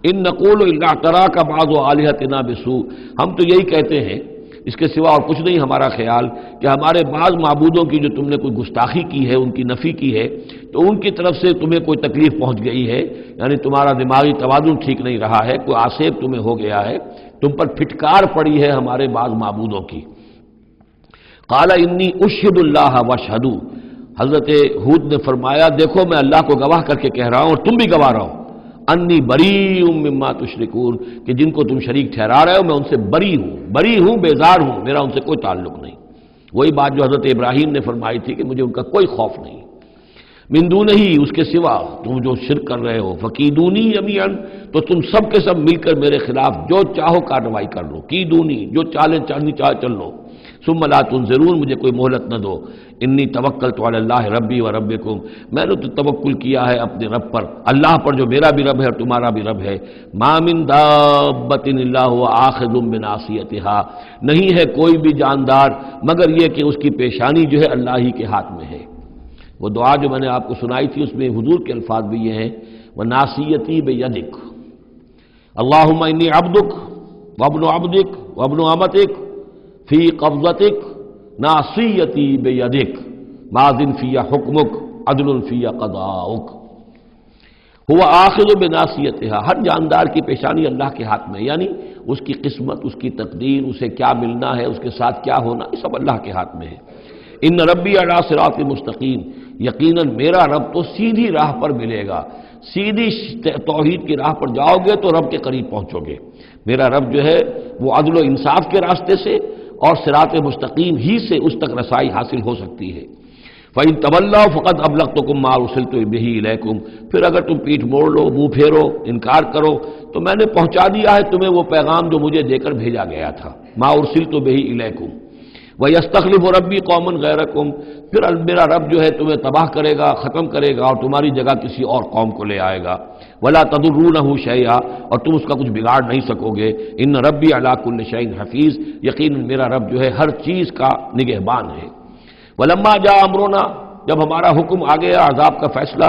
ان نقول الا تراک بعض آلہتنا بسوء، ہم تو یہی کہتے ہیں، اس کے سوا اور کچھ نہیں ہمارا خیال، کہ ہمارے بعض معبودوں کی جو تم نے کوئی گستاخی کی ہے، ان کی نفی کی ہے، تو ان کی طرف سے تمہیں کوئی تکلیف پہنچ گئی ہے، یعنی تمہارا دماغی توازن ٹھیک نہیں رہا ہے، کوئی آسیب تمہیں ہو گیا ہے، تم پر پھٹکار پڑی ہے ہمارے بعض معبودوں کی۔ قال انی اشہد اللہ واشہدوا، حضرت ہود نے فرمایا دیکھو میں اللہ کو گواہ کر کے کہہ رہا ہوں اور تم بھی گواہ رہو، انی بریء مما تشرکون، کہ جن کو تم شریک ٹھہرا رہے ہو میں ان سے بری ہوں، بیزار ہوں، میرا ان سے کوئی تعلق نہیں۔ وہی بات جو حضرت ابراہیم نے فرمائی تھی کہ مجھے ان کا کوئی خوف نہیں، من دونہ ہی، اس کے سوا تم جو شرک کر رہے ہو، فکیدونی جمیعا، تو تم سب کے سب مل کر میرے خلاف جو چاہو کارروائی کر لو، کیدونی، جو چالیں چلنی چاہے چل لو، ثم لا تنظرون، مجھے کوئی مہلت نہ دو، انی توکلت علی اللہ ربی و ربکم، میں نے تو توکل کیا ہے اپنے رب پر، اللہ پر جو میرا بھی رب ہے اور تمہارا بھی رب ہے، ما من دابۃ الا هو آخذ بناصیتها، نہیں ہے کوئی بھی جاندار مگر یہ کہ اس کی پیشانی جو ہے اللہ ہی کے ہاتھ میں ہے۔ وہ دعا جو میں نے آپ کو سنائی تھی اس میں حضور کے الفاظ بھی یہ ہیں، وَنَاصِيَتِي بِيَدِكَ اللہم انی عبدک وابن عبدک وابن امتک فی قبضتک ناصیتی بیدک ماض فی حکمک عدل فی قضاؤک۔ ہوا آخذ بناصیتها، ہر جاندار کی پیشانی اللہ کے ہاتھ میں، یعنی اس کی قسمت، اس کی تقدیر، اسے کیا ملنا ہے، اس کے ساتھ کیا ہونا، یہ سب اللہ کے ہاتھ میں ہے۔ ان ربی علی صراط مستقیم، یقیناً میرا رب تو سیدھی راہ پر ملے گا، سیدھی توحید کی راہ پر جاؤ گے تو رب کے قریب پہنچو گے۔ میرا رب جو ہے وہ عدل و انصاف کے راستے سے اور صراط مستقیم ہی سے اس تک رسائی حاصل ہو سکتی ہے۔ فَإِن تَوَلَّوْا فَقَدْ أَبْلَغْتُكُم مَّا أُرْسِلْتُ بِهِ إِلَيْكُمْ، پھر اگر تم پیٹھ موڑ لو، منہ پھیرو، انکار کرو، تو میں نے پہنچا دیا ہے تمہیں وہ پیغام جو مجھے دے کر بھیجا گیا تھا، مَا أُرْسِلْتُ بِهِ إِلَيْكُمْ۔ وَيَسْتَخْلِفُ رَبِّي قَوْمًا غَيْرَكُمْ، پھر میرا رب جو ہے تمہیں تباہ کرے گا، ختم کرے گا اور تمہاری جگہ کسی اور قوم کو لے آئے گا۔ وَلَا تَضُرُّونَهُ شَيْئًا، اور تم اس کا کچھ بگاڑ نہیں سکو گے۔ إِنَّ رَبِّي عَلَىٰ كُلِّ شَيْءٍ حَفِيظٌ، یقیناً میرا رب جو ہے ہر چیز کا نگہبان ہے۔ وَلَمَّا جَاءَ أَمْرُنَا، جب ہمارا حکم آ گیا، عذاب کا فیصلہ،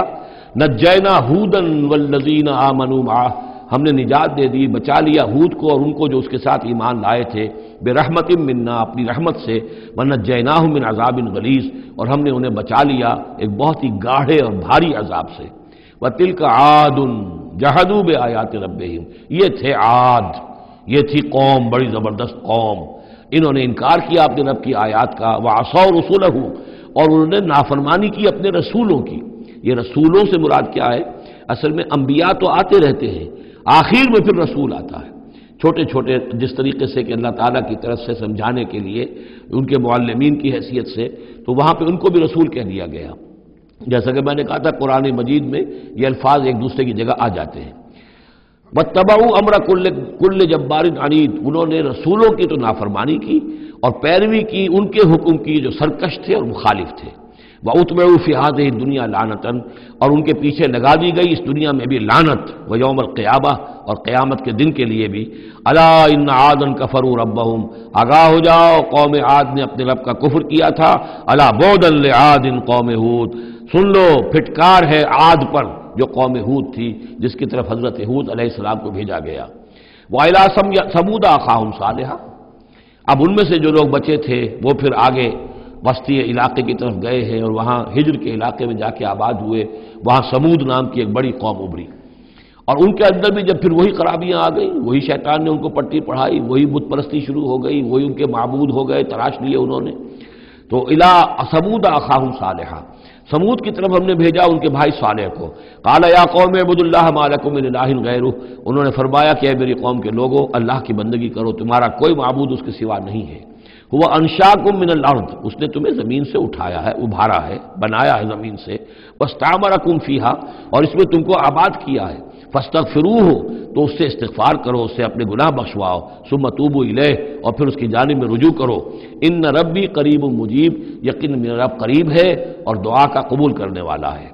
نجینا ہودًا والذین آمنوا معہ، ہم نے نجات دے دی، بچا لیا ہود کو اور ان کو جو اس کے ساتھ ایمان لائے تھے، برحمت منا، اپنی رحمت سے، ونجیناہم من عذاب غلیظ، اور ہم نے انہیں بچا لیا ایک بہت ہی گاڑھے اور بھاری عذاب سے۔ وتلک عاد جحدوا بآیات ربہم، یہ تھے عاد، یہ تھی قوم، بڑی زبردست قوم، انہوں نے انکار کیا اپنے رب کی آیات کا، وعصوا رسولہ، اور انہوں نے نافرمانی کی اپنے رسولوں کی۔ یہ رسولوں سے مراد کیا ہے؟ اصل میں انبیاء تو آتے رہتے ہیں، آخر میں پھر رسول آتا ہے، چھوٹے چھوٹے، جس طریقے سے کہ اللہ تعالیٰ کی طرف سے سمجھانے کے لیے ان کے معلمین کی حیثیت سے، تو وہاں پہ ان کو بھی رسول کہہ دیا گیا۔ جیسا کہ میں نے کہا تھا قرآن مجید میں یہ الفاظ ایک دوسرے کی جگہ آ جاتے ہیں۔ واتبعوا امر کل جبار عنید، انہوں نے رسولوں کی تو نافرمانی کی اور پیروی کی ان کے حکم کی جو سرکش تھے اور مخالف تھے۔ وَأُتْبِعُوا فِي هَذِهِ الدُّنْيَا لَعْنَةً، اور ان کے پیچھے لگا دی گئی اس دنیا میں بھی لعنت، وَيَوْمَ الْقِيَامَةِ، اور قیامت کے دن کے لیے بھی۔ أَلَا إِنَّ عَادًا كَفَرُوا رَبَّهُمْ، آگاہ ہو جاؤ قوم عاد نے اپنے رب کا کفر کیا تھا۔ أَلَا بُعْدًا لِعَادٍ قوم ہود، سن لو پھٹکار ہے عاد پر جو قوم ہود تھی، جس کی طرف حضرت ہود علیہ السلام کو بھیجا گیا۔ وَإِلَىٰ ثَمُودَ أَخَاهُمْ صَالِحًا، اب ان میں سے جو لوگ بچے تھے وہ پھر آگے وسطی علاقے کی طرف گئے ہیں اور وہاں ہجر کے علاقے میں جا کے آباد ہوئے، وہاں سمود نام کی ایک بڑی قوم ابھری، اور ان کے اندر بھی جب پھر وہی خرابیاں آ گئیں، وہی شیطان نے ان کو پٹی پڑھائی، وہی بت پرستی شروع ہو گئی، وہی ان کے معبود ہو گئے، تراش لیے انہوں نے۔ تو الی ثمود اخاہم صالحا، سمود کی طرف ہم نے بھیجا ان کے بھائی صالح کو۔ قال یا قوم اعبدوا اللہ ما لکم من الہ غیرہ، انہوں نے فرمایا کہ اے میری قوم کے لوگوں، اللہ کی بندگی کرو، تمہارا کوئی معبود اس کے سوا نہیں ہے۔ هو انشاکم من الارض، اس نے تمہیں زمین سے اٹھایا ہے، ابھارا ہے، بنایا ہے زمین سے، واستعمرکم فیہا، اور اس میں تم کو آباد کیا ہے، فاستغفروہ، تو اس سے استغفار کرو، اس سے اپنے گناہ بخشواؤ، ثم توبوا الیہ، اور پھر اس کی جانب میں رجوع کرو۔ ان ربی قریب مجیب، یقین میرا رب قریب ہے اور دعا کا قبول کرنے والا ہے۔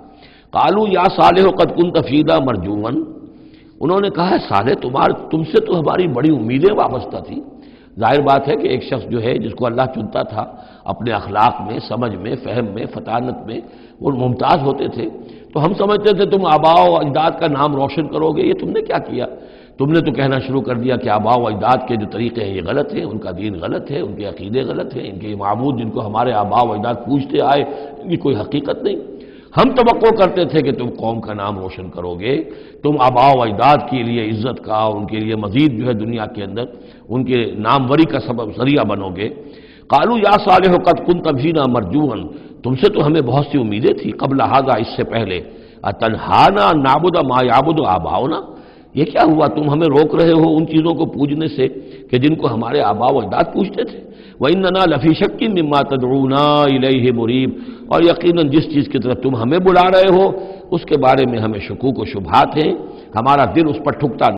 قالوا یا صالح قد كنت فینا مرجوا، انہوں نے کہا ہے صالح تم سے تو ہماری بڑی امیدیں وابستہ تھی۔ ظاہر بات ہے کہ ایک شخص جو ہے جس کو اللہ چنتا تھا اپنے اخلاق میں، سمجھ میں، فہم میں، فطانت میں، وہ ممتاز ہوتے تھے، تو ہم سمجھتے تھے تم آباء و اجداد کا نام روشن کرو گے، یہ تم نے کیا کیا؟ تم نے تو کہنا شروع کر دیا کہ آباء و اجداد کے جو طریقے ہیں یہ غلط ہیں، ان کا دین غلط ہے، ان کے عقیدے غلط ہیں، ان کے معبود جن کو ہمارے آباء و اجداد پوجتے آئے ان کی کوئی حقیقت نہیں۔ ہم توقع کرتے تھے کہ تم قوم کا نام روشن کرو گے، تم آباء و اجداد کے لیے عزت کا، ان کے لیے مزید جو ہے دنیا کے اندر ان کے ناموری کا سبب ذریعہ بنو گے۔ قالوا یا صالح قد كنت فينا مرجوا، تم سے تو ہمیں بہت سی امیدیں تھی قبل ھذا، اس سے پہلے، اتنہانا نعبد ما يعبد آباؤنا، یہ کیا ہوا تم ہمیں روک رہے ہو ان چیزوں کو پوجنے سے کہ جن کو ہمارے آباء و اجداد پوجتے تھے؟ وَإِنَّنَا لَفِي شَكٍّ مِّمَّا تَدْعُونَا إِلَيْهِ مُرِيبٍ، اور یقیناً جس چیز کی طرف تم ہمیں بلا رہے ہو اس کے بارے میں ہمیں شکوک و شبہات ہیں، ہمارا دل اس پر ٹھکتا